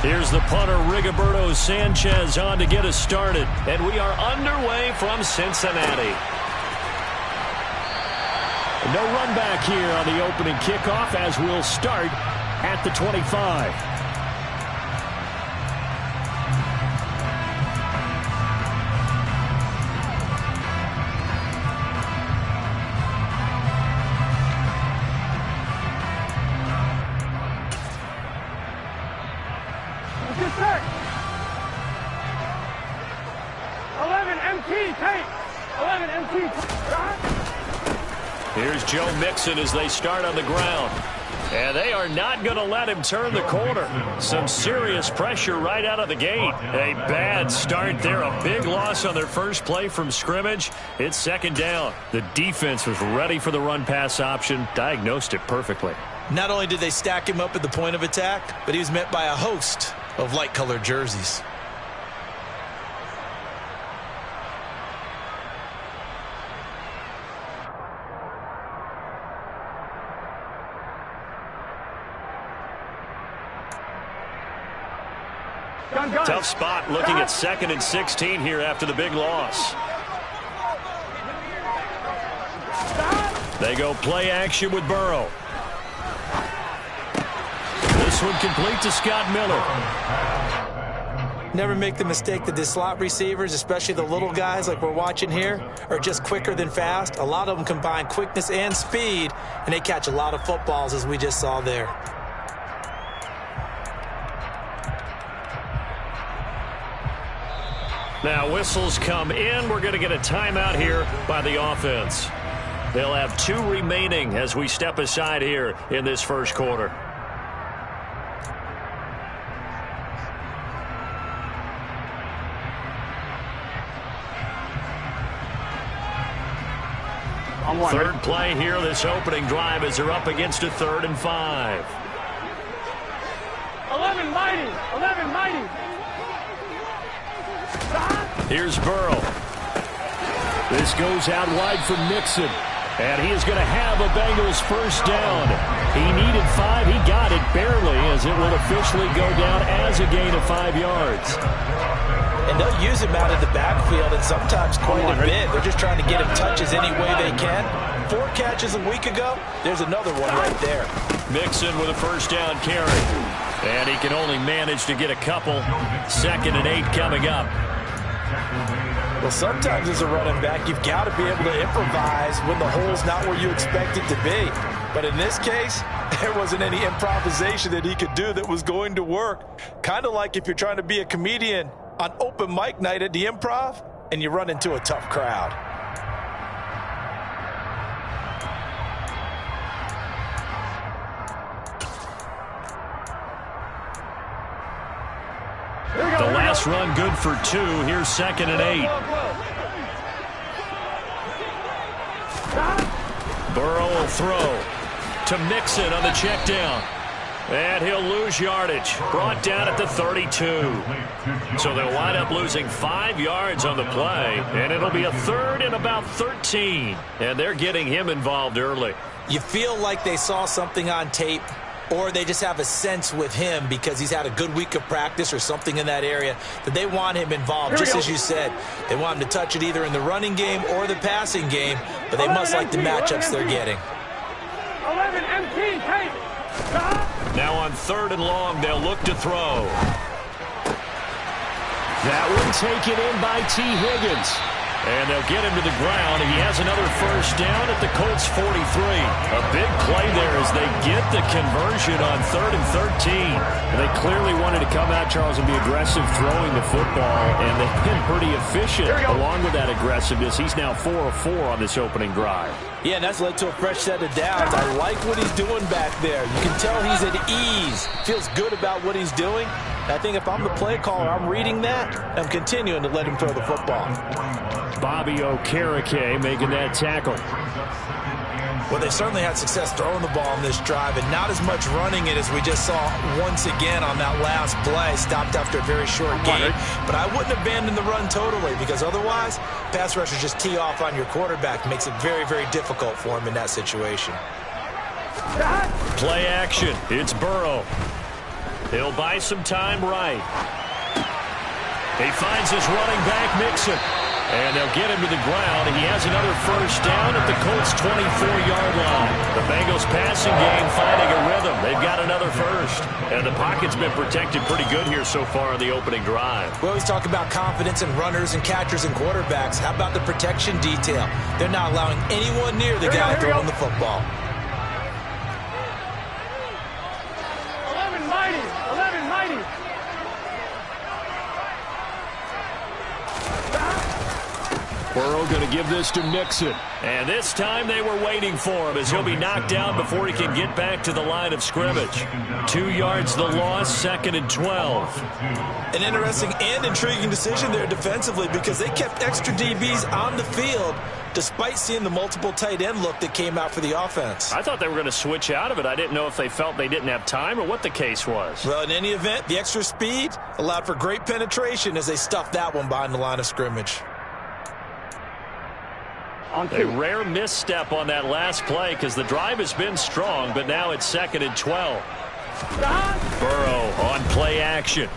Here's the punter, Rigoberto Sanchez, on to get us started. And we are underway from Cincinnati. No run back here on the opening kickoff as we'll start at the 25. Good start. 11 MT tape. 11 MT tape. Here's Joe Mixon as they start on the ground. And they are not going to let him turn the corner. Some serious pressure right out of the gate. A bad start there. A big loss on their first play from scrimmage. It's second down. The defense was ready for the run-pass option. Diagnosed it perfectly. Not only did they stack him up at the point of attack, but he was met by a host of light-colored jerseys. Tough spot looking at 2nd and 16 here after the big loss. They go play action with Burrow. This one complete to Scott Miller. Never make the mistake that the slot receivers, especially the little guys like we're watching here, are just quicker than fast. A lot of them combine quickness and speed, and they catch a lot of footballs as we just saw there. Now whistles come in. We're going to get a timeout here by the offense. They'll have 2 remaining as we step aside here in this first quarter. Third play here, this opening drive, as they're up against a 3rd and 5. 11 mighty. 11 mighty. Here's Burrow. This goes out wide for Mixon. And he is going to have a Bengals first down. He needed 5. He got it barely, as it will officially go down as a gain of 5 yards. And they'll use him out of the backfield, and sometimes quite a bit. They're just trying to get him touches any way they can. 4 catches a week ago. There's another one right there. Mixon with a first down carry. And he can only manage to get a couple. 2nd and 8 coming up. Well, sometimes as a running back, you've got to be able to improvise when the hole's not where you expect it to be. But in this case, there wasn't any improvisation that he could do that was going to work. Kind of like if you're trying to be a comedian on open mic night at the Improv and you run into a tough crowd. The last run good for 2. Here's 2nd and 8. Burrow will throw to Mixon on the check down. And he'll lose yardage. Brought down at the 32. So they'll wind up losing 5 yards on the play. And it'll be a 3rd and about 13. And they're getting him involved early. You feel like they saw something on tape, or they just have a sense with him because he's had a good week of practice or something in that area that they want him involved, just as you said. They want him to touch it either in the running game or the passing game, but they must like the matchups they're getting. 11 MT tape. Now on 3rd and long, they'll look to throw. That one taken in by T. Higgins. And they'll get him to the ground. He has another first down at the Colts 43. A big play there as they get the conversion on 3rd and 13. And they clearly wanted to come out, Charles, and be aggressive throwing the football. And they've been pretty efficient along with that aggressiveness. He's now 4 of 4 on this opening drive. Yeah, and that's led to a fresh set of downs. I like what he's doing back there. You can tell he's at ease. Feels good about what he's doing. I think if I'm the play caller, I'm reading that. I'm continuing to let him throw the football. Bobby Okereke making that tackle. Well, they certainly had success throwing the ball on this drive, and not as much running it as we just saw once again on that last play. Stopped after a very short gain. But I wouldn't abandon the run totally, because otherwise, pass rushers just tee off on your quarterback. Makes it very, very difficult for him in that situation. Play action. It's Burrow. He'll buy some time right. He finds his running back, Mixon. And they'll get him to the ground. He has another first down at the Colts' 24-yard line. The Bengals passing game finding a rhythm. They've got another first. And the pocket's been protected pretty good here so far on the opening drive. We always talk about confidence in runners and catchers and quarterbacks. How about the protection detail? They're not allowing anyone near the guy throwing the football. 11 mighty. 11 mighty. Burrow going to give this to Mixon. And this time they were waiting for him as he'll be knocked down before he can get back to the line of scrimmage. 2 yards the loss, 2nd and 12. An interesting and intriguing decision there defensively because they kept extra DBs on the field despite seeing the multiple tight end look that came out for the offense. I thought they were going to switch out of it. I didn't know if they felt they didn't have time or what the case was. Well, in any event, the extra speed allowed for great penetration as they stuffed that one behind the line of scrimmage. A rare misstep on that last play because the drive has been strong, but now it's 2nd and 12. Burrow on play action.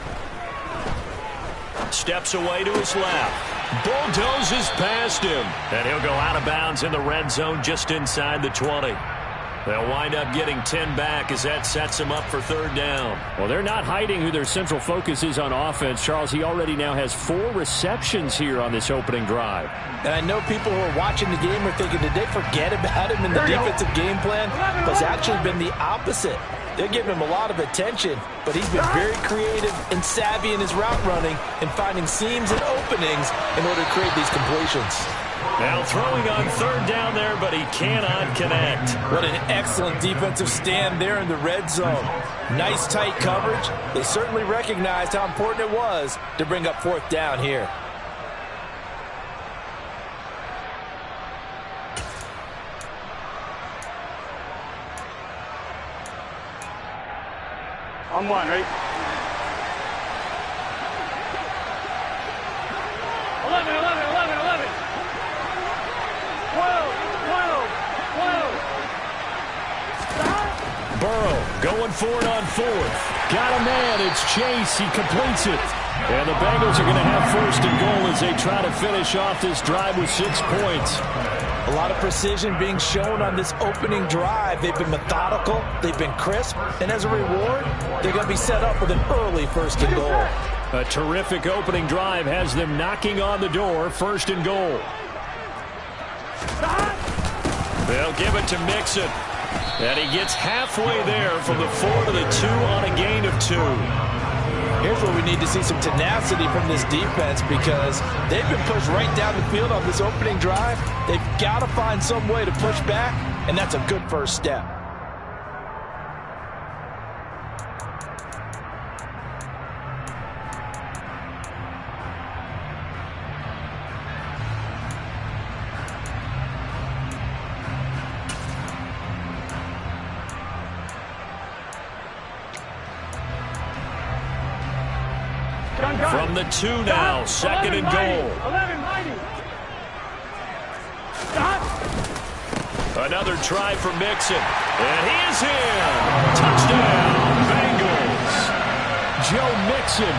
Steps away to his left. Bulldozes past him. And he'll go out of bounds in the red zone just inside the 20. They'll wind up getting 10 back as that sets them up for 3rd down. Well, they're not hiding who their central focus is on offense. Charles, he already now has 4 receptions here on this opening drive. And I know people who are watching the game are thinking, did they forget about him in the defensive game plan? But it's actually been the opposite. They're giving him a lot of attention, but he's been very creative and savvy in his route running and finding seams and openings in order to create these completions. Now throwing on 3rd down there, but he cannot connect. What an excellent defensive stand there in the red zone. Nice tight coverage. They certainly recognized how important it was to bring up 4th down here. On one, right? 11, 11, 11, 11. 12, 12, 12. Burrow going for it on 4th. Got a man. It's Chase. He completes it. And the Bengals are going to have 1st and goal as they try to finish off this drive with 6 points. A lot of precision being shown on this opening drive. They've been methodical, they've been crisp, and as a reward, they're going to be set up with an early 1st and goal. A terrific opening drive has them knocking on the door, 1st and goal. They'll give it to Mixon. And he gets halfway there from the 4 to the 2 on a gain of 2. Here's where we need to see some tenacity from this defense because they've been pushed right down the field on this opening drive. They've got to find some way to push back, and that's a good first step. From the 2 now, 2nd and goal. 11 mighty. Another try for Mixon. And he is in. Touchdown, Bengals. Joe Mixon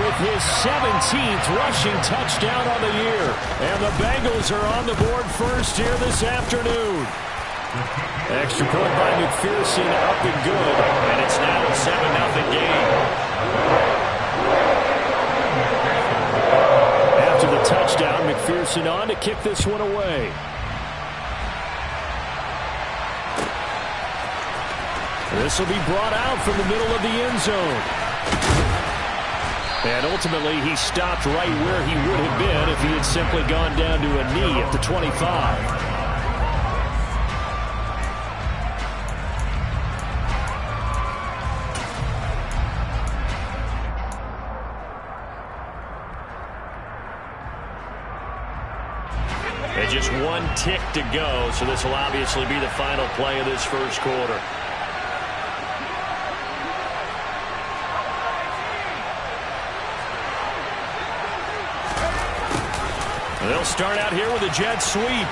with his 17th rushing touchdown on the year. And the Bengals are on the board first here this afternoon. Extra point by McPherson, up and good. And it's now a 7-0 game. After the touchdown, McPherson on to kick this one away. This will be brought out from the middle of the end zone. And ultimately, he stopped right where he would have been if he had simply gone down to a knee at the 25. And just 1 tick to go, so this will obviously be the final play of this first quarter. They'll start out here with a jet sweep.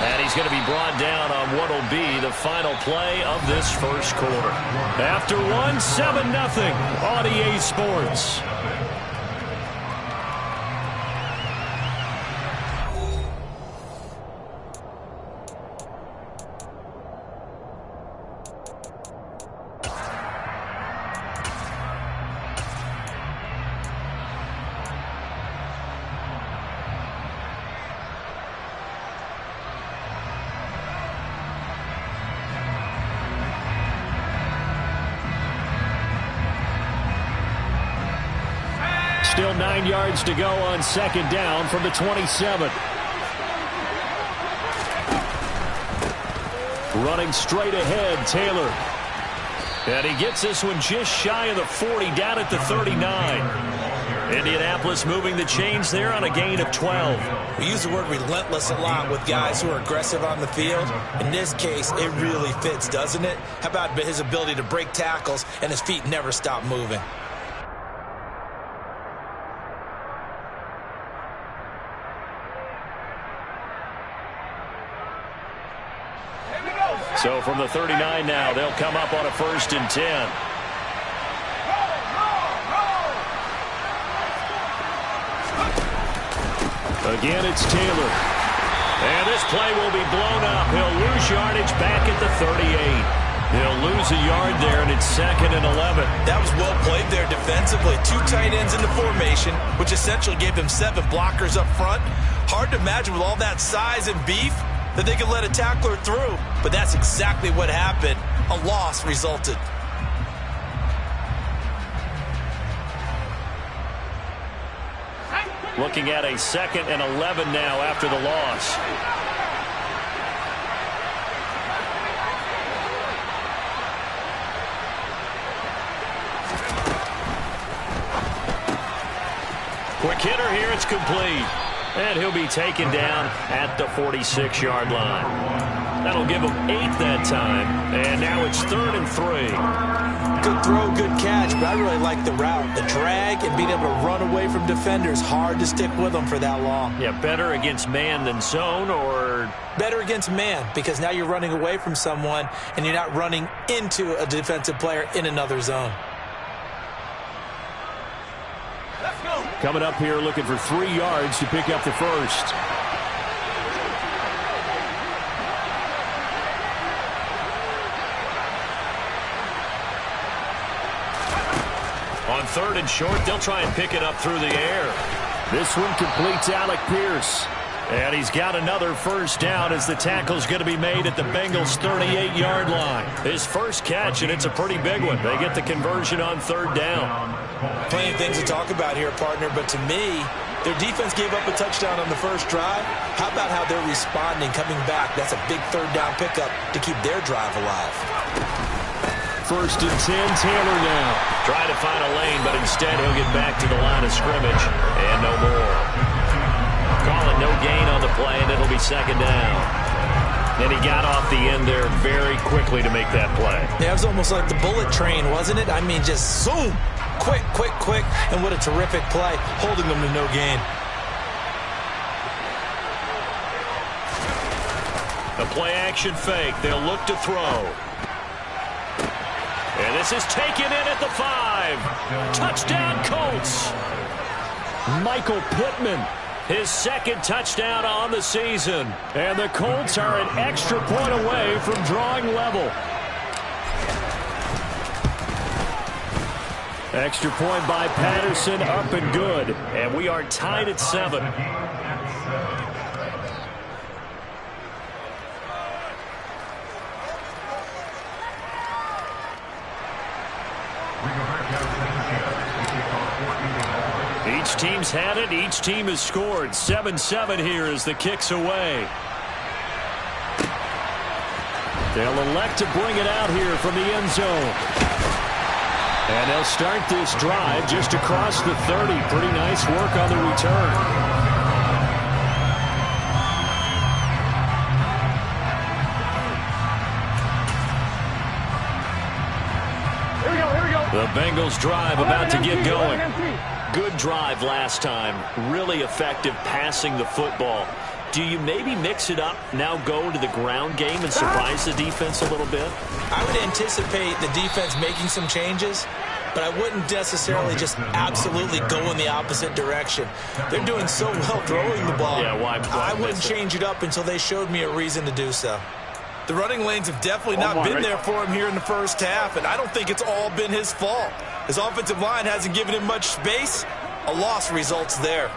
And he's going to be brought down on what will be the final play of this first quarter. After one, 7-0 on EA Sports. Still 9 yards to go on second down from the 27. Running straight ahead, Taylor. And he gets this one just shy of the 40, down at the 39. Indianapolis moving the chains there on a gain of 12. We use the word relentless a lot with guys who are aggressive on the field. In this case, it really fits, doesn't it? How about his ability to break tackles and his feet never stop moving? So from the 39 now, they'll come up on a 1st and 10. Again, it's Taylor. And this play will be blown up. He'll lose yardage back at the 38. He'll lose a yard there, and it's 2nd and 11. That was well played there defensively. 2 tight ends in the formation, which essentially gave him 7 blockers up front. Hard to imagine with all that size and beef that they could let a tackler through. But that's exactly what happened. A loss resulted. Looking at a 2nd and 11 now after the loss. Quick hitter here, it's complete. And he'll be taken down at the 46-yard line. That'll give him 8 that time. And now it's 3rd and 3. Good throw, good catch, but I really like the route. The drag and being able to run away from defenders, hard to stick with them for that long. Yeah, better against man than zone, or? Better against man, because now you're running away from someone and you're not running into a defensive player in another zone. Coming up here looking for 3 yards to pick up the first. On 3rd and short, they'll try and pick it up through the air. This one completes Alec Pierce. And he's got another first down as the tackle's going to be made at the Bengals' 38-yard line. His first catch, and it's a pretty big one. They get the conversion on 3rd down. Plenty of things to talk about here, partner, but to me, their defense gave up a touchdown on the first drive. How about how they're responding, coming back? That's a big 3rd down pickup to keep their drive alive. 1st and 10, Taylor now. Trying to find a lane, but instead he'll get back to the line of scrimmage. And no more. Call it no gain on the play, and it'll be 2nd down. And he got off the end there very quickly to make that play. Yeah, it was almost like the bullet train, wasn't it? I mean, just zoom. Quick, quick, quick. And what a terrific play, holding them to no gain. A play-action fake. They'll look to throw. And this is taken in at the 5. Touchdown, Colts. Michael Pittman. His 2nd touchdown on the season. And the Colts are an extra point away from drawing level. Extra point by Patterson, up and good. And we are tied at 7. Each team's had it. Each team has scored. 7-7 here as the kick's away. They'll elect to bring it out here from the end zone. And they'll start this drive just across the 30. Pretty nice work on the return. The Bengals drive about to get going. Good drive last time. Really effective passing the football. do you maybe mix it up, now go to the ground game and surprise the defense a little bit? I would anticipate the defense making some changes, but I wouldn't necessarily just absolutely go in the opposite direction. They're doing so well throwing the ball. Yeah, why I wouldn't change it up until they showed me a reason to do so. The running lanes have definitely not been there for him here in the first half, and I don't think it's all been his fault. His offensive line hasn't given him much space. A loss results there.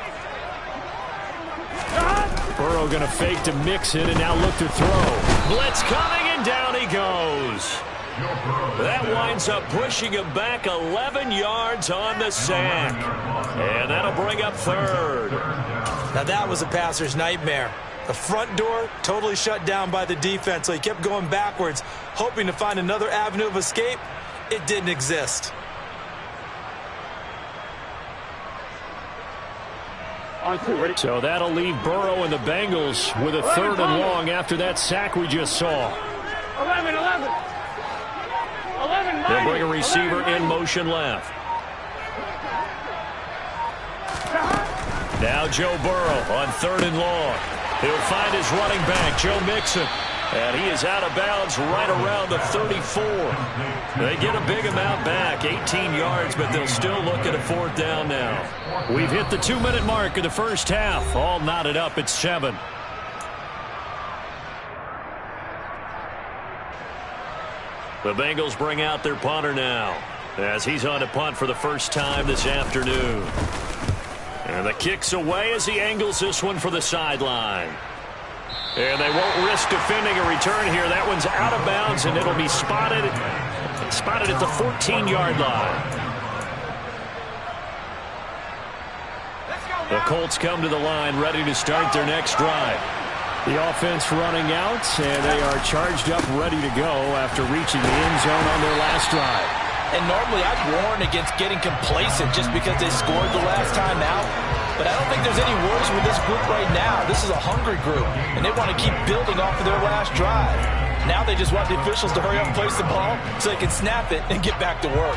Burrow going to fake to Mixon and now look to throw. Blitz coming and down he goes. That winds up pushing him back 11 yards on the sack. And that'll bring up third. Now that was a passer's nightmare. The front door totally shut down by the defense, so he kept going backwards, hoping to find another avenue of escape. It didn't exist. So that'll leave Burrow and the Bengals with a third and long after that sack we just saw. 11. They'll bring a receiver in motion left. Now Joe Burrow on third and long. He'll find his running back, Joe Mixon. And he is out of bounds right around the 34. They get a big amount back, 18 yards, but they'll still look at a fourth down now. We've hit the 2-minute mark of the first half. All knotted up at 7. The Bengals bring out their punter now as he's on to punt for the first time this afternoon. And the kick's away as he angles this one for the sideline. And they won't risk defending a return here. That one's out of bounds, and it'll be spotted at the 14-yard line. The Colts come to the line ready to start their next drive. The offense running out, and they are charged up ready to go after reaching the end zone on their last drive. And normally I'd warn against getting complacent just because they scored the last time out. But I don't think there's any worries with this group right now. This is a hungry group, and they want to keep building off of their last drive. Now they just want the officials to hurry up and place the ball so they can snap it and get back to work.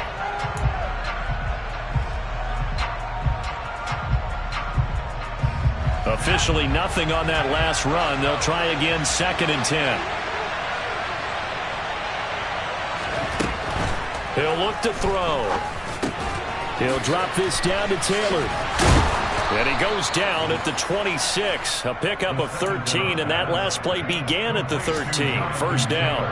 Officially nothing on that last run. They'll try again, 2nd and 10. He'll look to throw. He'll drop this down to Taylor. And he goes down at the 26. A pickup of 13, and that last play began at the 13. First down.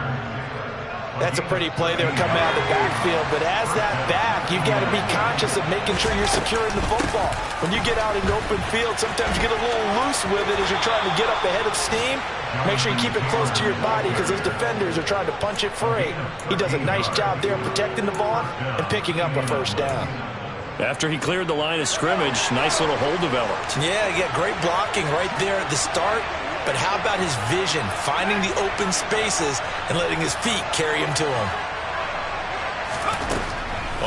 That's a pretty play there coming out of the backfield, but as that back, you've got to be conscious of making sure you're securing the football. When you get out in open field, sometimes you get a little loose with it as you're trying to get up ahead of steam. Make sure you keep it close to your body because those defenders are trying to punch it free. He does a nice job there protecting the ball and picking up a first down. After he cleared the line of scrimmage, nice little hole developed. Yeah, great blocking right there at the start. But how about his vision, finding the open spaces and letting his feet carry him to him?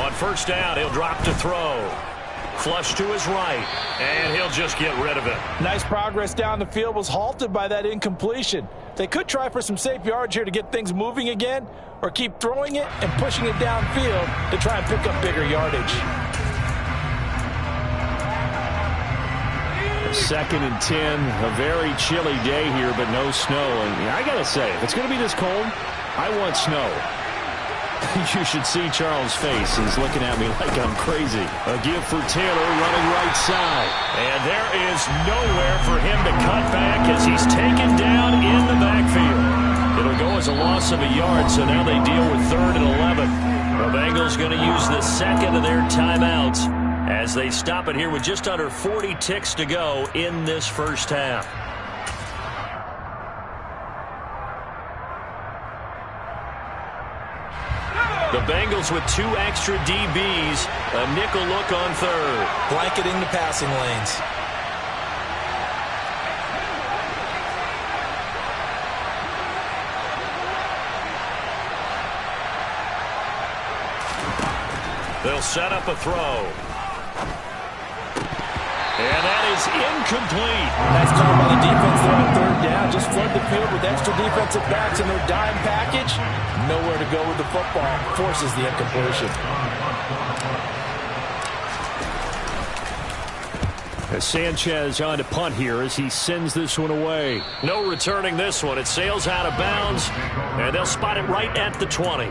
On first down, he'll drop to throw. Flush to his right, and he'll just get rid of it. Nice progress down the field was halted by that incompletion. They could try for some safe yards here to get things moving again, or keep throwing it and pushing it downfield to try and pick up bigger yardage. 2nd and 10, a very chilly day here, but no snow. And I got to say, if it's going to be this cold, I want snow. You should see Charles' face. He's looking at me like I'm crazy. A give for Taylor running right side. And there is nowhere for him to cut back as he's taken down in the backfield. It'll go as a loss of a yard, so now they deal with 3rd and 11. The Bengals going to use the second of their timeouts as they stop it here with just under 40 ticks to go in this first half. The Bengals with 2 extra DBs, a nickel look on 3rd. Blanketing the passing lanes. They'll set up a throw. And that is incomplete. Nice call by the defense there on 3rd down. Just flood the field with extra defensive backs in their dime package. Nowhere to go with the football. Forces the incompletion. As Sanchez on to punt here as he sends this one away. No returning this one. It sails out of bounds, and they'll spot it right at the 20.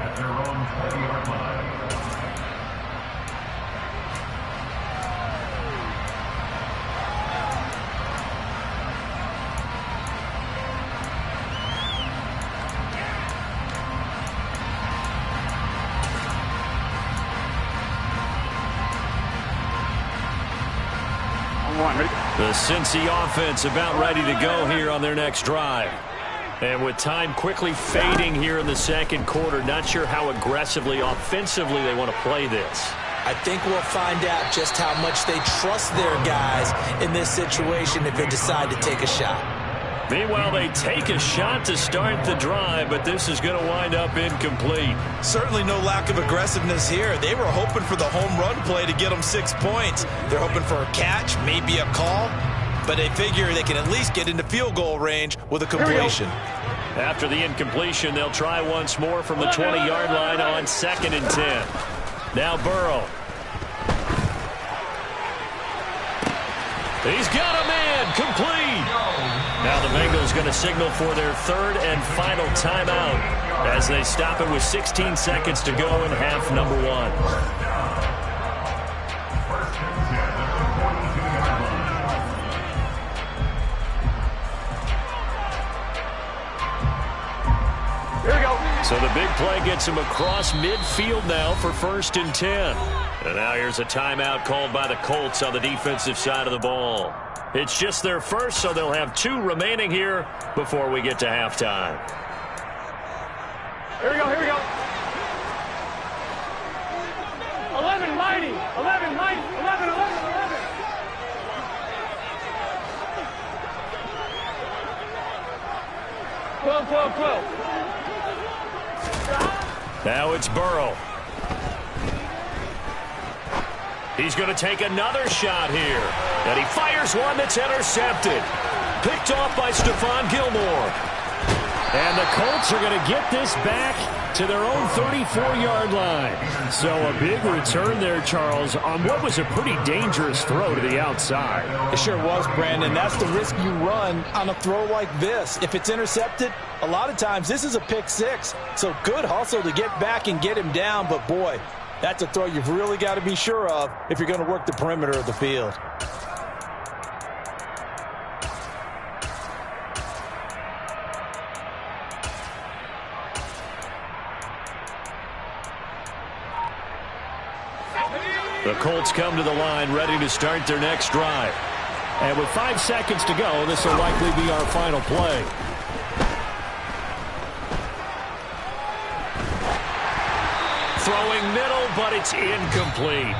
The Cincy offense about ready to go here on their next drive. And with time quickly fading here in the second quarter, not sure how aggressively, offensively they want to play this. I think we'll find out just how much they trust their guys in this situation if they decide to take a shot. Meanwhile, they take a shot to start the drive, but this is going to wind up incomplete. Certainly no lack of aggressiveness here. They were hoping for the home run play to get them 6 points. They're hoping for a catch, maybe a call, but they figure they can at least get into field goal range with a completion. After the incompletion, they'll try once more from the 20-yard line on 2nd and 10. Now Burrow. He's got a man, complete. Now the Bengals going to signal for their 3rd and final timeout as they stop it with 16 seconds to go in half number 1. Here we go. So the big play gets him across midfield now for 1st and 10. And now here's a timeout called by the Colts on the defensive side of the ball. It's just their first, so they'll have 2 remaining here before we get to halftime. Here we go, here we go. 11 mighty, 11 mighty, 11, 11, 11. Twelve. Now it's Burrow. He's going to take another shot here. And he fires one that's intercepted. Picked off by Stephon Gilmore. And the Colts are going to get this back to their own 34-yard line. So a big return there, Charles, on what was a pretty dangerous throw to the outside. It sure was, Brandon. That's the risk you run on a throw like this. If it's intercepted, a lot of times this is a pick 6. So good hustle to get back and get him down. But, boy, that's a throw you've really got to be sure of if you're going to work the perimeter of the field. The Colts come to the line ready to start their next drive. And with 5 seconds to go, this will likely be our final play. Throwing middle, but it's incomplete.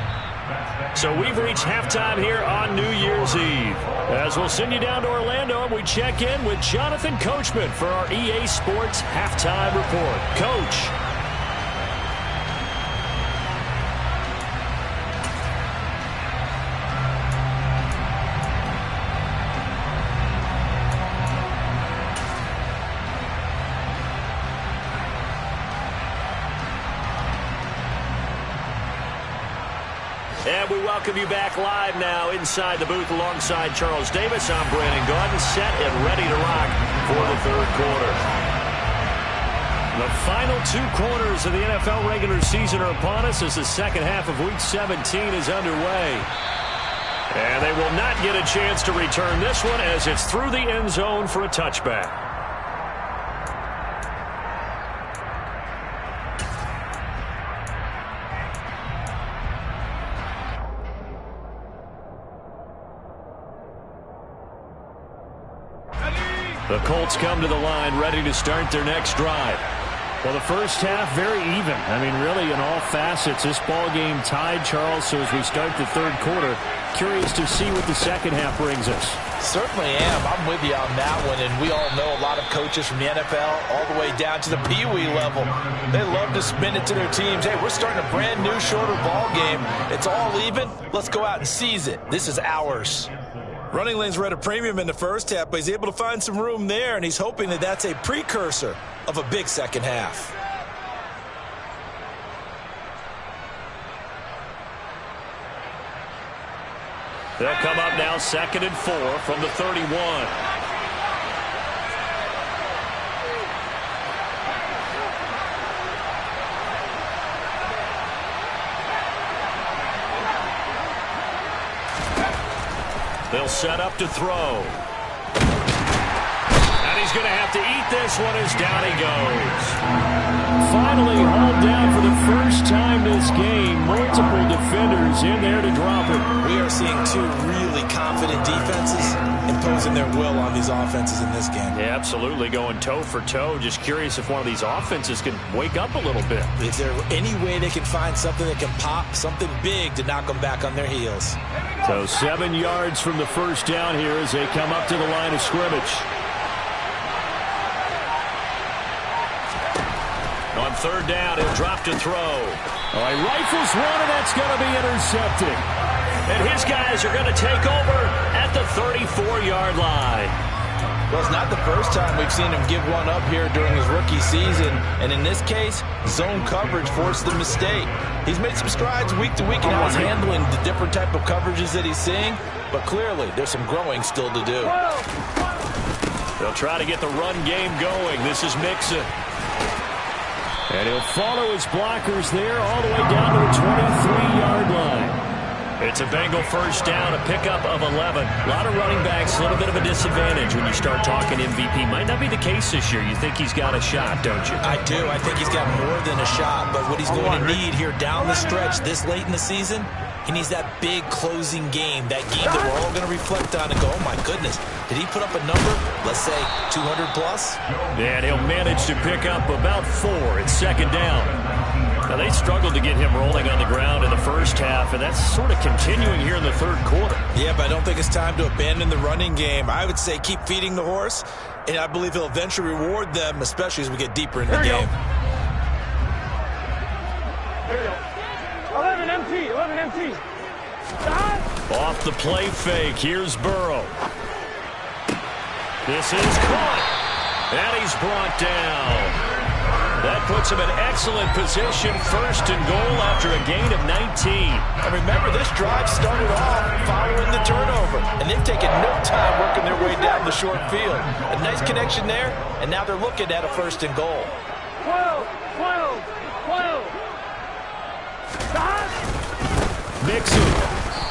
So we've reached halftime here on New Year's Eve. As we'll send you down to Orlando, and we check in with Jonathan Coachman for our EA Sports Halftime Report. Coach. And we welcome you back live now inside the booth alongside Charles Davis. I'm Brandon Gaudin, set and ready to rock for the third quarter. The final 2 quarters of the NFL regular season are upon us as the second half of Week 17 is underway. And they will not get a chance to return this one as it's through the end zone for a touchback. The Colts come to the line ready to start their next drive. Well, the first half, very even. I mean, really, in all facets, this ball game tied, Charles. So as we start the third quarter, curious to see what the second half brings us. Certainly am. I'm with you on that one. And we all know a lot of coaches from the NFL all the way down to the Pee-wee level. They love to spin it to their teams. Hey, we're starting a brand new, shorter ball game. It's all even. Let's go out and seize it. This is ours. Running lanes were at a premium in the first half, but he's able to find some room there, and he's hoping that that's a precursor of a big second half. They'll come up now 2nd and 4 from the 31. They'll set up to throw. And he's going to have to eat this one as down he goes. Finally hauled down for the first time this game. Multiple defenders in there to drop it. We are seeing two really confident defenses imposing their will on these offenses in this game. Yeah, absolutely, going toe for toe. Just curious if one of these offenses can wake up a little bit. Is there any way they can find something that can pop, something big to knock them back on their heels? So 7 yards from the first down here as they come up to the line of scrimmage. On 3rd down, he'll drop to throw. All right, rifles one, and that's going to be intercepted. And his guys are going to take over at the 34-yard line. Well, it's not the first time we've seen him give one up here during his rookie season. And in this case, zone coverage forced the mistake. He's made some strides week to week in how he's handling the different type of coverages that he's seeing. But clearly, there's some growing still to do. They'll try to get the run game going. This is Mixon. And he'll follow his blockers there all the way down to the 23-yard line. It's a Bengal first down, a pickup of 11. A lot of running backs, a little bit of a disadvantage when you start talking MVP. Might not be the case this year. You think he's got a shot, don't you? I do. I think he's got more than a shot. But what he's going to need here down the stretch this late in the season, he needs that big closing game, that game that we're all going to reflect on and go, oh, my goodness, did he put up a number, let's say, 200 plus? And he'll manage to pick up about 4 at 2nd down. Now, they struggled to get him rolling on the ground in the first half, and that's sort of continuing here in the 3rd quarter. Yeah, but I don't think it's time to abandon the running game. I would say keep feeding the horse, and I believe he'll eventually reward them, especially as we get deeper in the game. There you go. 11 MT, 11 MT. Off the play fake, here's Burrow. This is caught, and he's brought down. That puts him in excellent position, 1st and goal after a gain of 19. And remember, this drive started off following the turnover, and they've taken no time working their way down the short field. A nice connection there, and now they're looking at a 1st and goal. 12, 12, 12. Mixon.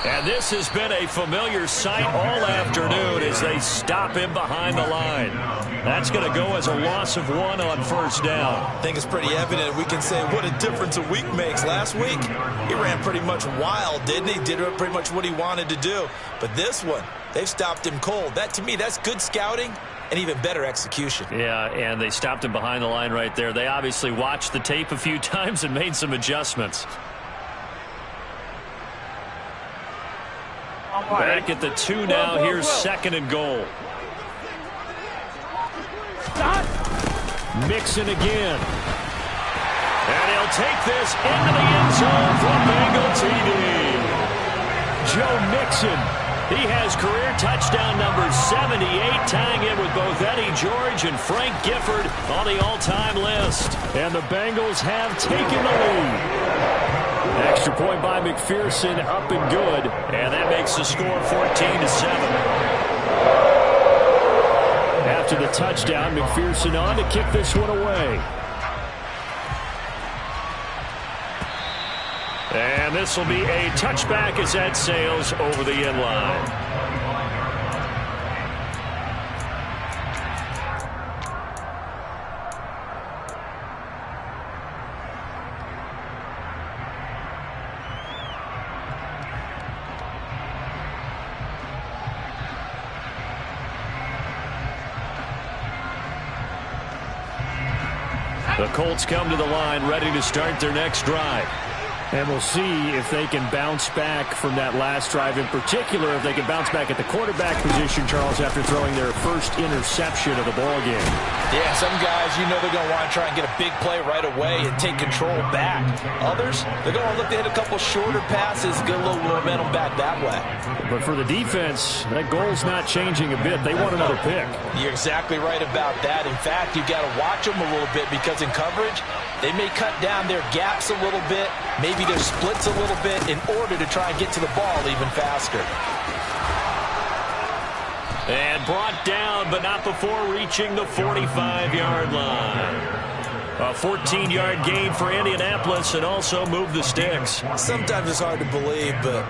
And this has been a familiar sight all afternoon as they stop him behind the line. That's going to go as a loss of 1 on 1st down. I think it's pretty evident. We can say what a difference a week makes. Last week, he ran pretty much wild, didn't he? Did pretty much what he wanted to do. But this one, they've stopped him cold. That, to me, that's good scouting and even better execution. Yeah, and they stopped him behind the line right there. They obviously watched the tape a few times and made some adjustments. Back at the 2 now. Here's 2nd and goal. Mixon again. And he'll take this into the end zone for Bengal TD. Joe Mixon. He has career touchdown number 78, tying it with both Eddie George and Frank Gifford on the all-time list. And the Bengals have taken the lead. Extra point by McPherson, up and good. And that makes the score 14-7. After the touchdown, McPherson on to kick this one away. And this will be a touchback as that sails over the end line. The Colts come to the line, ready to start their next drive. And we'll see if they can bounce back from that last drive. In particular, if they can bounce back at the quarterback position, Charles, after throwing their first interception of the ballgame. Yeah, some guys, you know they're going to want to try and get a big play right away and take control back. Others, they're going to look to hit a couple shorter passes, get a little momentum back that way. But for the defense, that goal's not changing a bit. They want another pick. You're exactly right about that. In fact, you've got to watch them a little bit because in coverage, they may cut down their gaps a little bit. Maybe their splits a little bit in order to try and get to the ball even faster. And brought down, but not before reaching the 45-yard line. A 14-yard gain for Indianapolis and also moved the sticks. Sometimes it's hard to believe, but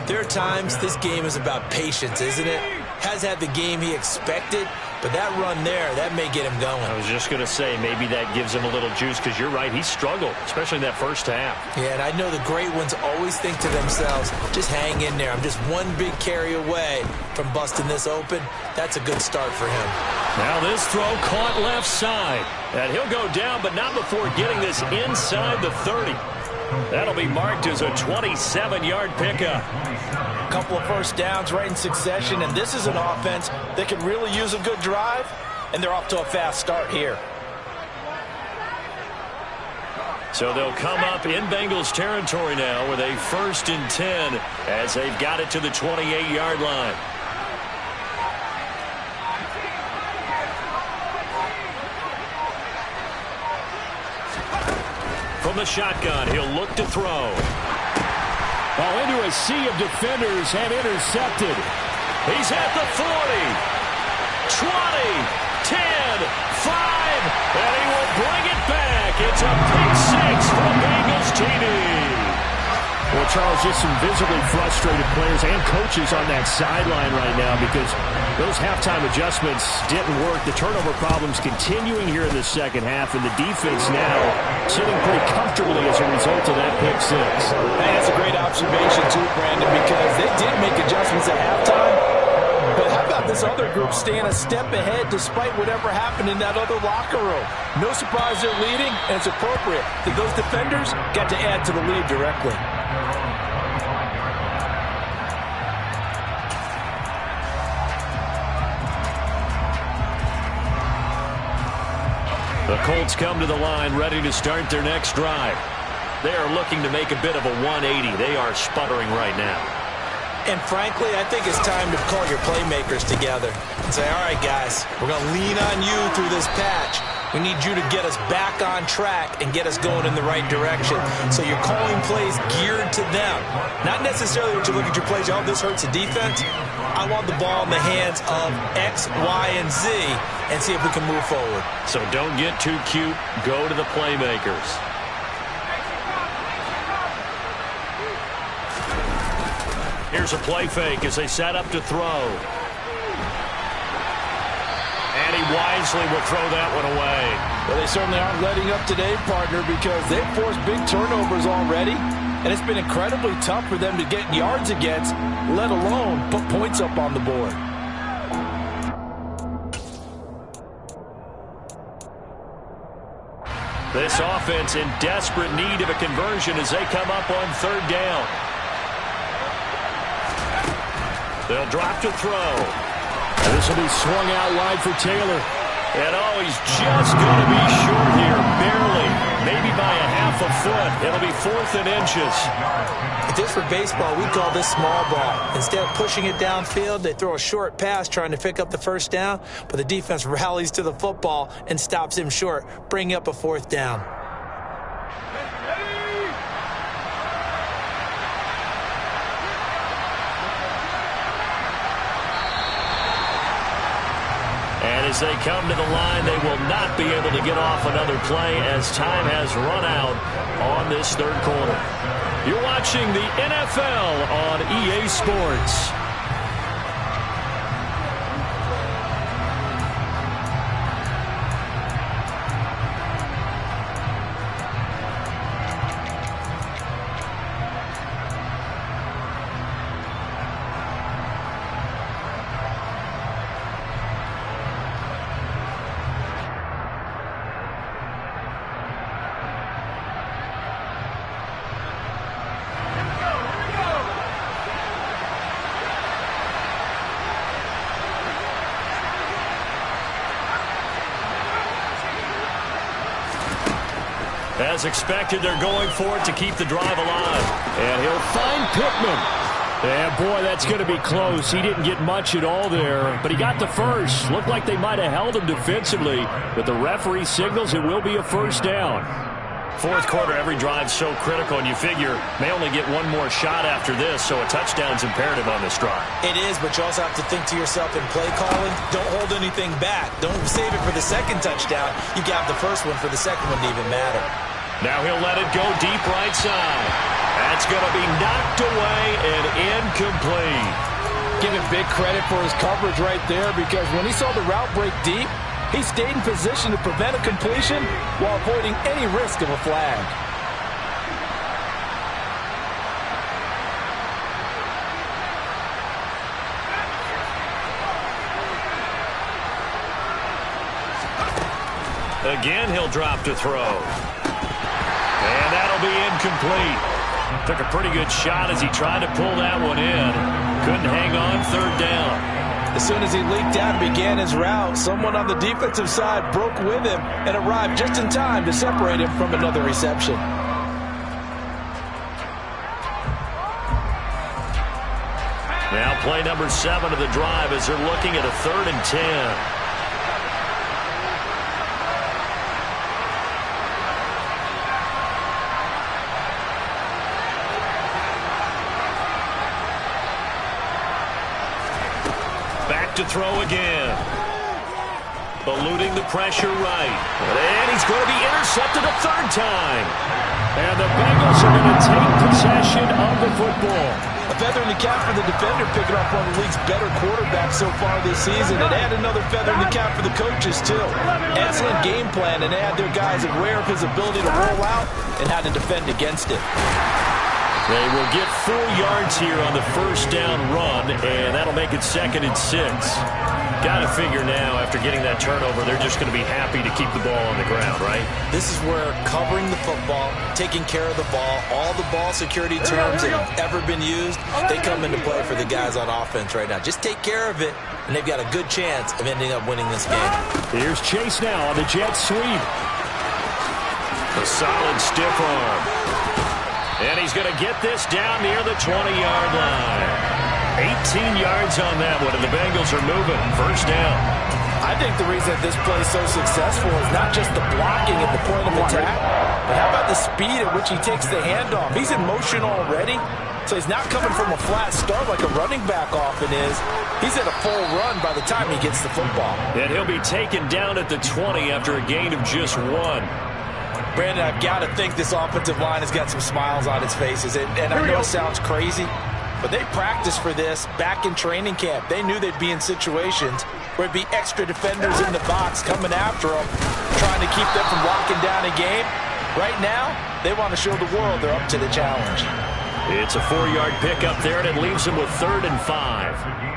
there are times this game is about patience, isn't it? Has had the game he expected, but that run there, that may get him going. I was just going to say, maybe that gives him a little juice, because you're right, he struggled, especially in that first half. Yeah, and I know the great ones always think to themselves, just hang in there. I'm just one big carry away from busting this open. That's a good start for him. Now this throw caught left side. And he'll go down, but not before getting this inside the 30. That'll be marked as a 27-yard pickup. A couple of first downs right in succession, and this is an offense that can really use a good drive, and they're off to a fast start here. So they'll come up in Bengals territory now with a 1st and 10 as they've got it to the 28-yard line. From the shotgun, he'll look to throw. Ball into a sea of defenders and intercepted. He's at the 40, 20, 10, 5, and he will bring it back. It's a pick six for the Bengals TD. Well, Charles, just some visibly frustrated players and coaches on that sideline right now because those halftime adjustments didn't work. The turnover problems continuing here in the second half, and the defense now sitting pretty comfortably as a result of that pick six. Hey, that's a great observation too, Brandon, because they did make adjustments at halftime. But how about this other group staying a step ahead despite whatever happened in that other locker room? No surprise they're leading, and it's appropriate that those defenders got to add to the lead directly. The Colts come to the line ready to start their next drive. They are looking to make a bit of a 180. They are sputtering right now. And frankly, I think it's time to call your playmakers together and say, all right, guys, we're going to lean on you through this patch. We need you to get us back on track and get us going in the right direction. So you're calling plays geared to them. Not necessarily that you look at your plays, oh, this hurts the defense. I want the ball in the hands of X, Y, and Z and see if we can move forward. So don't get too cute. Go to the playmakers. Here's a play fake as they set up to throw. And he wisely will throw that one away. Well, they certainly aren't letting up today, partner, because they've forced big turnovers already. And it's been incredibly tough for them to get yards against, let alone put points up on the board. This offense in desperate need of a conversion as they come up on 3rd down. They'll drop to throw. And this will be swung out wide for Taylor. And oh, he's just going to be short here, barely, maybe by a half a foot. It'll be 4th and inches. If this were baseball, we call this small ball. Instead of pushing it downfield, they throw a short pass trying to pick up the 1st down, but the defense rallies to the football and stops him short, bringing up a 4th down. And as they come to the line, they will not be able to get off another play as time has run out on this 3rd quarter. You're watching the NFL on EA Sports. As expected, they're going for it to keep the drive alive. And he'll find Pittman. And, boy, that's going to be close. He didn't get much at all there, but he got the first. Looked like they might have held him defensively, but the referee signals it will be a 1st down. Fourth quarter, every drive's so critical, and you figure may only get one more shot after this, so a touchdown's imperative on this drive. It is, but you also have to think to yourself in play calling, don't hold anything back. Don't save it for the second touchdown. You got the first one for the second one to even matter. Now he'll let it go deep right side. That's going to be knocked away and incomplete. Give him big credit for his coverage right there, because when he saw the route break deep, he stayed in position to prevent a completion while avoiding any risk of a flag. Again, he'll drop to throw. And that'll be incomplete. Took a pretty good shot as he tried to pull that one in. Couldn't hang on, third down. As soon as he leaked out and began his route, someone on the defensive side broke with him and arrived just in time to separate him from another reception. Now play number 7 of the drive as they're looking at a 3rd and 10. To throw again. Eluding the pressure right. And he's going to be intercepted a 3rd time. And the Bengals are going to take possession of the football. A feather in the cap for the defender, picking up one of the league's better quarterbacks so far this season. And add another feather in the cap for the coaches, too. Excellent game plan, and they had their guys aware of his ability to roll out and how to defend against it. They will get 4 yards here on the first down run, and that'll make it 2nd and 6. Got to figure now, after getting that turnover, they're just going to be happy to keep the ball on the ground, right? This is where covering the football, taking care of the ball, all the ball security terms that have ever been used, they come into play for the guys on offense right now. Just take care of it, and they've got a good chance of ending up winning this game. Here's Chase now on the jet sweep. A solid stiff arm. And he's going to get this down near the 20-yard line. 18 yards on that one, and the Bengals are moving. First down. I think the reason that this play is so successful is not just the blocking at the point of attack, but how about the speed at which he takes the handoff? He's in motion already, so he's not coming from a flat start like a running back often is. He's at a full run by the time he gets the football. And he'll be taken down at the 20 after a gain of just 1. Brandon, I've got to think this offensive line has got some smiles on its faces. And I know it sounds crazy, but they practiced for this back in training camp. They knew they'd be in situations where it'd be extra defenders in the box coming after them, trying to keep them from locking down a game. Right now, they want to show the world they're up to the challenge. It's a 4-yard pickup there, and it leaves them with 3rd and 5.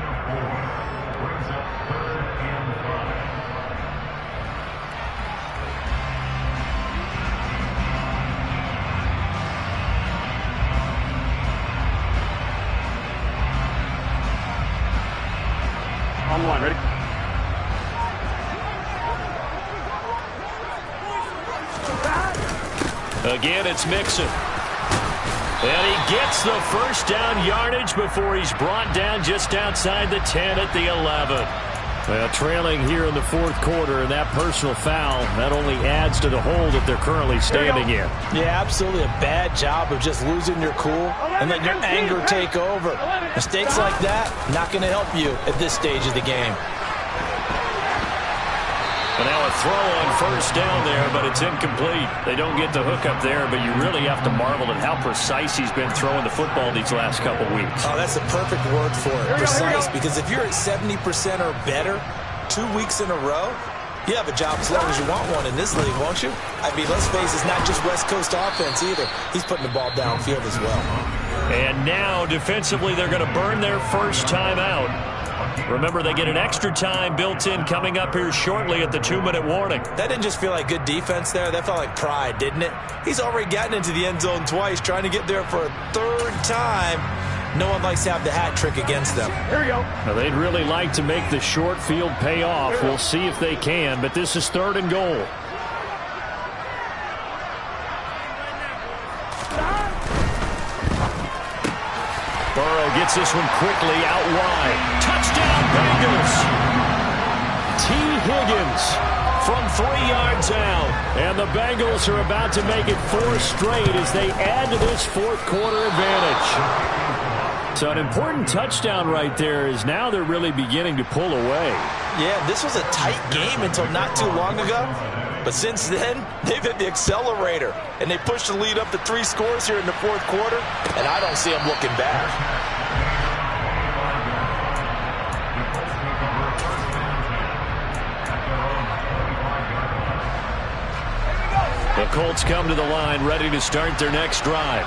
On one, ready? Again, it's Mixon. And he gets the first down yardage before he's brought down just outside the 10 at the 11. Well, trailing here in the 4th quarter, and that personal foul, that only adds to the hole that they're currently standing in. Yeah, absolutely a bad job of just losing your cool and letting your anger take over. Mistakes like that, not going to help you at this stage of the game. And now a throw on first down there, but it's incomplete. They don't get the hook up there, but you really have to marvel at how precise he's been throwing the football these last couple weeks. Oh, that's the perfect word for it, precise, because if you're at 70% or better 2 weeks in a row, you have a job as long as you want one in this league, won't you? I mean, let's face it, it's not just West Coast offense either. He's putting the ball downfield as well. And now, defensively, they're going to burn their first time out. Remember, they get an extra time built in coming up here shortly at the 2-minute warning. That didn't just feel like good defense there. That felt like pride, didn't it? He's already gotten into the end zone twice, trying to get there for a 3rd time. No one likes to have the hat trick against them. Here we go. Now, they'd really like to make the short field pay off. We'll see if they can, but this is 3rd and goal. Burrow gets this one quickly out wide. Touchdown, Bengals! T. Higgins from 3 yards out. And the Bengals are about to make it 4 straight as they add to this fourth quarter advantage. So an important touchdown right there is now they're really beginning to pull away. Yeah, this was a tight game until not too long ago. But since then, they've hit the accelerator. And they pushed the lead up to 3 scores here in the fourth quarter. And I don't see them looking back. The Colts come to the line ready to start their next drive.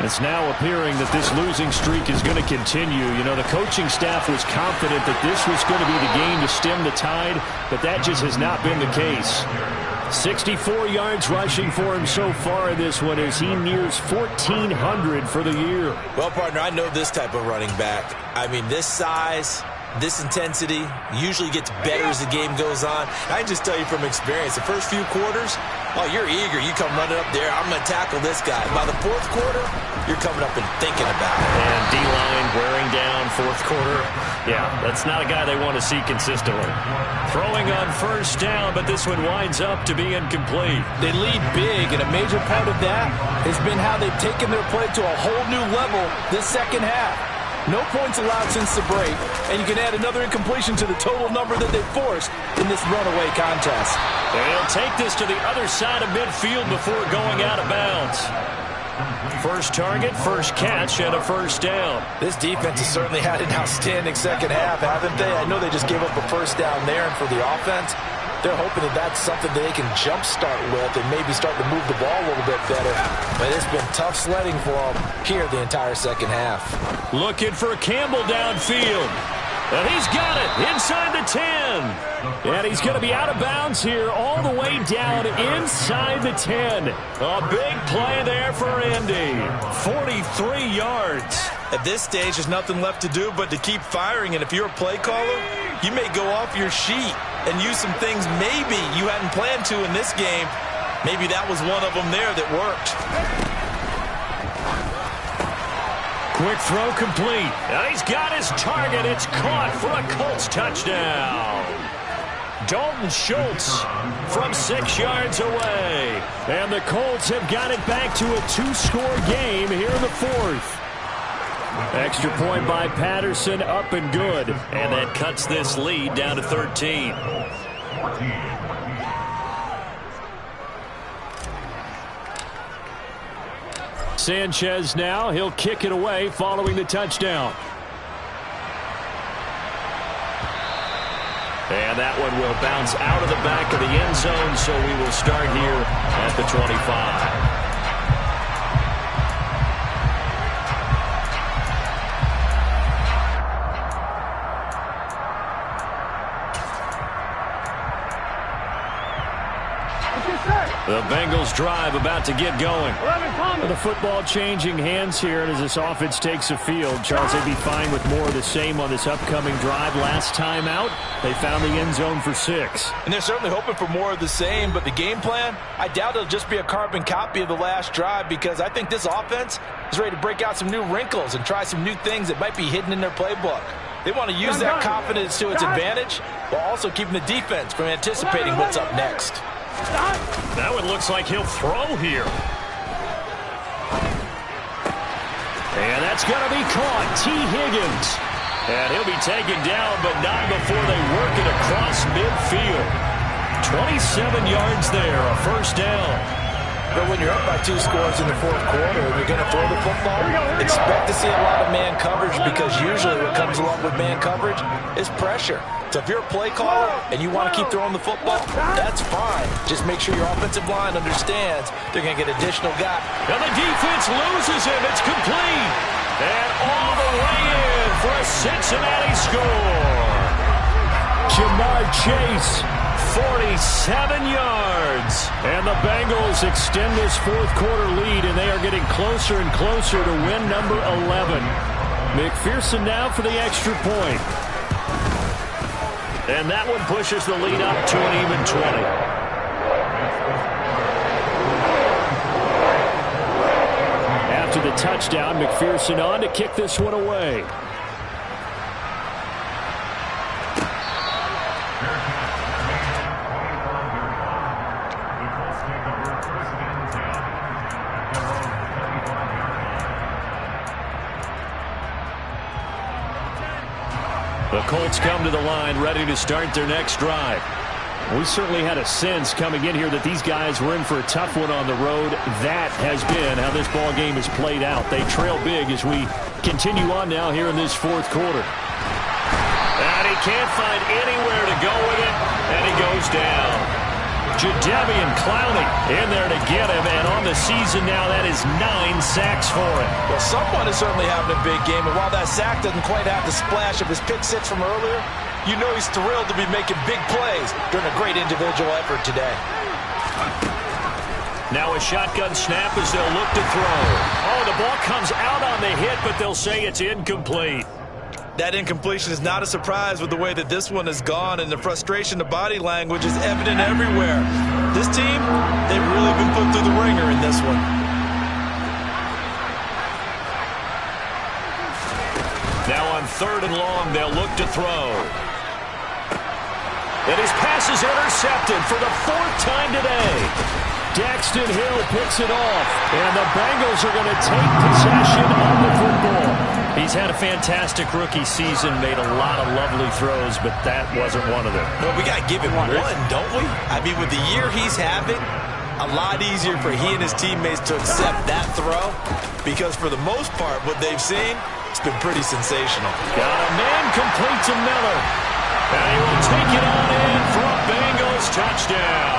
It's now appearing that this losing streak is going to continue. You know, the coaching staff was confident that this was going to be the game to stem the tide, but that just has not been the case. 64 yards rushing for him so far in this one as he nears 1,400 for the year. Well, partner, I know this type of running back. I mean, this size, this intensity usually gets better as the game goes on. I can just tell you from experience, the first few quarters, oh, you're eager. You come running up there. I'm going to tackle this guy. By the fourth quarter, you're coming up and thinking about it. And D-line wearing down fourth quarter. Yeah, that's not a guy they want to see consistently. Throwing on first down, but this one winds up to be incomplete. They lead big, and a major part of that has been how they've taken their play to a whole new level this second half. No points allowed since the break, and you can add another incompletion to the total number that they've forced in this runaway contest. They'll take this to the other side of midfield before going out of bounds. First target, first catch, and a first down. This defense has certainly had an outstanding second half, haven't they? I know they just gave up a first down there, and for the offense, they're hoping that that's something they can jumpstart with and maybe start to move the ball a little bit better. But it's been tough sledding for them here the entire second half. Looking for Campbell downfield. And he's got it inside the 10. And he's going to be out of bounds here all the way down inside the 10. A big play there for Andy. 43 yards. At this stage, there's nothing left to do but to keep firing. And if you're a play caller, you may go off your sheet and use some things maybe you hadn't planned to in this game. Maybe that was one of them there that worked. Quick throw complete. And he's got his target. It's caught for a Colts touchdown. Dalton Schultz from 6 yards away. And the Colts have got it back to a 2-score game here in the fourth. Extra point by Patterson, up and good. And that cuts this lead down to 13. Sanchez now, he'll kick it away following the touchdown. And that one will bounce out of the back of the end zone, so we will start here at the 25. The Bengals drive about to get going. The football changing hands here, and as this offense takes the field, Charles, they'd be fine with more of the same on this upcoming drive. Last time out, they found the end zone for 6. And they're certainly hoping for more of the same, but the game plan, I doubt it'll just be a carbon copy of the last drive, because I think this offense is ready to break out some new wrinkles and try some new things that might be hidden in their playbook. They want to use that confidence to its advantage, while also keeping the defense from anticipating what's up next. That one looks like he'll throw here. And that's going to be caught. T. Higgins. And he'll be taken down, but not before they work it across midfield. 27 yards there, a first down. But when you're up by 2 scores in the fourth quarter and you're going to throw the football, expect to see a lot of man coverage, because usually what comes along with man coverage is pressure. So if you're a play caller and you want to keep throwing the football, that's fine. Just make sure your offensive line understands they're going to get additional guys. And the defense loses him. It's complete. And all the way in for a Cincinnati score. Jamar Chase, 47 yards. And the Bengals extend this fourth quarter lead, and they are getting closer and closer to win number 11. McPherson now for the extra point. And that one pushes the lead up to an even 20. After the touchdown, McPherson on to kick this one away. The Colts come to the line, ready to start their next drive. We certainly had a sense coming in here that these guys were in for a tough one on the road. That has been how this ball game has played out. They trail big as we continue on now here in this fourth quarter. And he can't find anywhere to go with it, and he goes down. Jadeveon Clowney in there to get him, and on the season now, that is 9 sacks for him. Well, someone is certainly having a big game, and while that sack doesn't quite have the splash of his pick six from earlier, you know he's thrilled to be making big plays during a great individual effort today. Now a shotgun snap as they'll look to throw. Oh, the ball comes out on the hit, but they'll say it's incomplete. That incompletion is not a surprise with the way that this one has gone, and the frustration, the body language is evident everywhere. This team, they've really been put through the ringer in this one. Now on 3rd and long, they'll look to throw. And his pass is intercepted for the 4th time today. Daxton Hill picks it off, and the Bengals are going to take possession of the football. He's had a fantastic rookie season, made a lot of lovely throws, but that wasn't one of them. Well, we got to give him one, don't we? I mean, with the year he's having, a lot easier for he and his teammates to accept that throw, because for the most part, what they've seen, it's been pretty sensational. Got a man complete to Miller. And he will take it on in for a Bengals touchdown.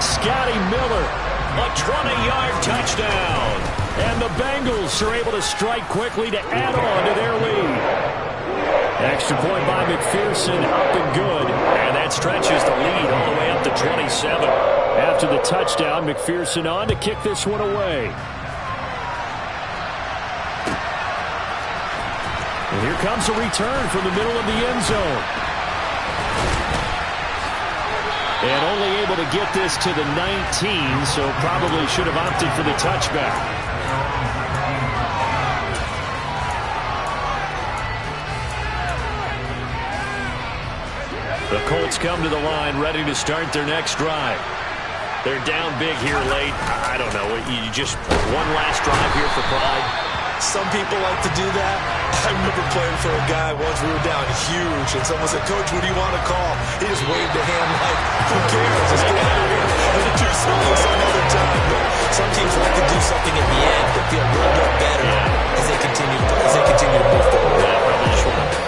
Scotty Miller, a 20-yard touchdown. And the Bengals are able to strike quickly to add on to their lead. Extra point by McPherson, up and good. And that stretches the lead all the way up to 27. After the touchdown, McPherson on to kick this one away. And here comes a return from the middle of the end zone. And only able to get this to the 19, so probably should have opted for the touchback. The Colts come to the line, ready to start their next drive. They're down big here late. I don't know. You just one last drive here for pride. Some people like to do that. I remember playing for a guy once. We were down huge, and someone said, "Coach, what do you want to call?" He just waved a hand like, "Who cares? Let's get out of here." And the 2